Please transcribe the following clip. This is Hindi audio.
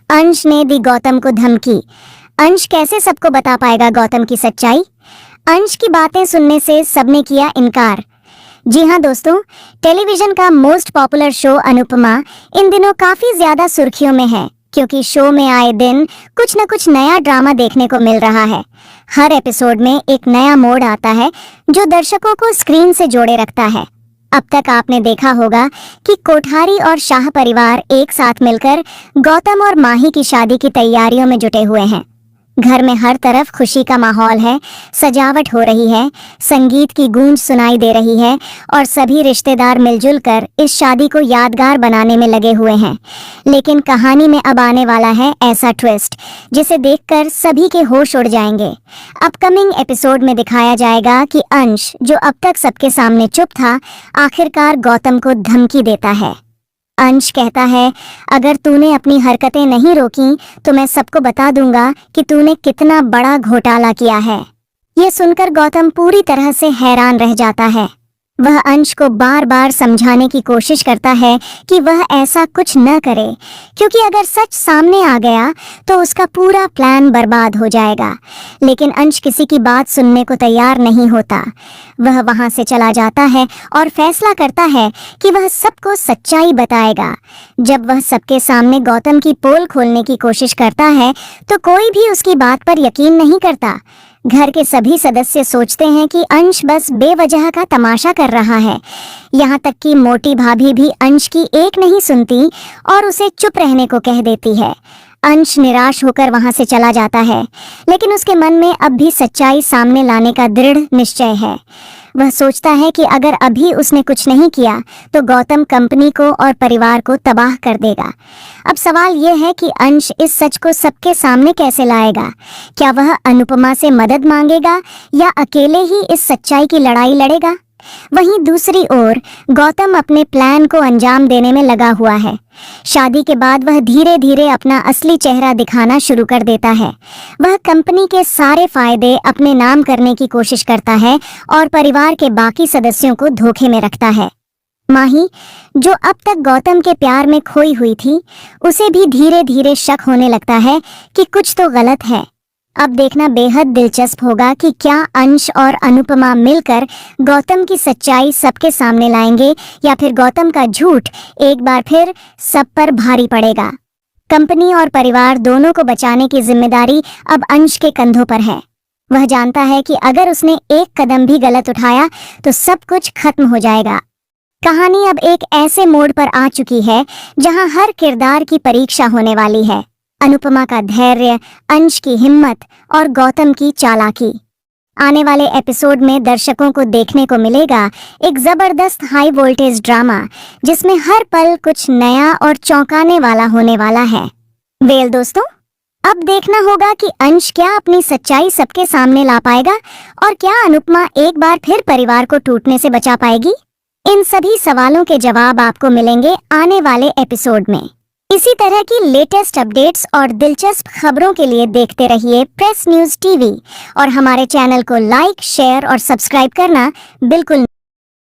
अंश ने दी गौतम को धमकी। अंश कैसे सबको बता पाएगा गौतम की सच्चाई? अंश की बातें सुनने से सबने किया इनकार। जी हाँ दोस्तों, टेलीविजन का मोस्ट पॉपुलर शो अनुपमा इन दिनों काफी ज्यादा सुर्खियों में है, क्योंकि शो में आए दिन कुछ न कुछ नया ड्रामा देखने को मिल रहा है। हर एपिसोड में एक नया मोड़ आता है जो दर्शकों को स्क्रीन से जोड़े रखता है। अब तक आपने देखा होगा कि कोठारी और शाह परिवार एक साथ मिलकर गौतम और माही की शादी की तैयारियों में जुटे हुए हैं। घर में हर तरफ खुशी का माहौल है, सजावट हो रही है, संगीत की गूंज सुनाई दे रही है और सभी रिश्तेदार मिलजुल कर इस शादी को यादगार बनाने में लगे हुए हैं। लेकिन कहानी में अब आने वाला है ऐसा ट्विस्ट जिसे देखकर सभी के होश उड़ जाएंगे। अपकमिंग एपिसोड में दिखाया जाएगा कि अंश, जो अब तक सबके सामने चुप था, आखिरकार गौतम को धमकी देता है। अंश कहता है, अगर तूने अपनी हरकतें नहीं रोकी तो मैं सबको बता दूंगा कि तूने कितना बड़ा घोटाला किया है। ये सुनकर गौतम पूरी तरह से हैरान रह जाता है। वह अंश को बार बार समझाने की कोशिश करता है कि वह ऐसा कुछ न करे, क्योंकि अगर सच सामने आ गया तो उसका पूरा प्लान बर्बाद हो जाएगा। लेकिन अंश किसी की बात सुनने को तैयार नहीं होता। वह वहां से चला जाता है और फैसला करता है कि वह सबको सच्चाई बताएगा। जब वह सबके सामने गौतम की पोल खोलने की कोशिश करता है तो कोई भी उसकी बात पर यकीन नहीं करता। घर के सभी सदस्य सोचते हैं कि अंश बस बेवजह का तमाशा कर रहा है। यहाँ तक कि मोटी भाभी भी अंश की एक नहीं सुनती और उसे चुप रहने को कह देती है। अंश निराश होकर वहां से चला जाता है, लेकिन उसके मन में अब भी सच्चाई सामने लाने का दृढ़ निश्चय है। वह सोचता है कि अगर अभी उसने कुछ नहीं किया तो गौतम कंपनी को और परिवार को तबाह कर देगा। अब सवाल यह है कि अंश इस सच को सबके सामने कैसे लाएगा? क्या वह अनुपमा से मदद मांगेगा या अकेले ही इस सच्चाई की लड़ाई लड़ेगा? वहीं दूसरी ओर गौतम अपने प्लान को अंजाम देने में लगा हुआ है। शादी के बाद वह धीरे धीरे अपना असली चेहरा दिखाना शुरू कर देता है। वह कंपनी के सारे फायदे अपने नाम करने की कोशिश करता है और परिवार के बाकी सदस्यों को धोखे में रखता है। माही, जो अब तक गौतम के प्यार में खोई हुई थी, उसे भी धीरे धीरे शक होने लगता है कि कुछ तो गलत है। अब देखना बेहद दिलचस्प होगा कि क्या अंश और अनुपमा मिलकर गौतम की सच्चाई सबके सामने लाएंगे या फिर गौतम का झूठ एक बार फिर सब पर भारी पड़ेगा। कंपनी और परिवार दोनों को बचाने की जिम्मेदारी अब अंश के कंधों पर है। वह जानता है कि अगर उसने एक कदम भी गलत उठाया तो सब कुछ खत्म हो जाएगा। कहानी अब एक ऐसे मोड़ पर आ चुकी है जहां हर किरदार की परीक्षा होने वाली है। अनुपमा का धैर्य, अंश की हिम्मत और गौतम की चालाकी। आने वाले एपिसोड में दर्शकों को देखने को मिलेगा एक जबरदस्त हाई वोल्टेज ड्रामा, जिसमें हर पल कुछ नया और चौंकाने वाला होने वाला है। वेल दोस्तों, अब देखना होगा कि अंश क्या अपनी सच्चाई सबके सामने ला पाएगा और क्या अनुपमा एक बार फिर परिवार को टूटने से बचा पाएगी। इन सभी सवालों के जवाब आपको मिलेंगे आने वाले एपिसोड में। इसी तरह की लेटेस्ट अपडेट्स और दिलचस्प खबरों के लिए देखते रहिए प्रेस न्यूज़ टीवी और हमारे चैनल को लाइक, शेयर और सब्सक्राइब करना बिल्कुल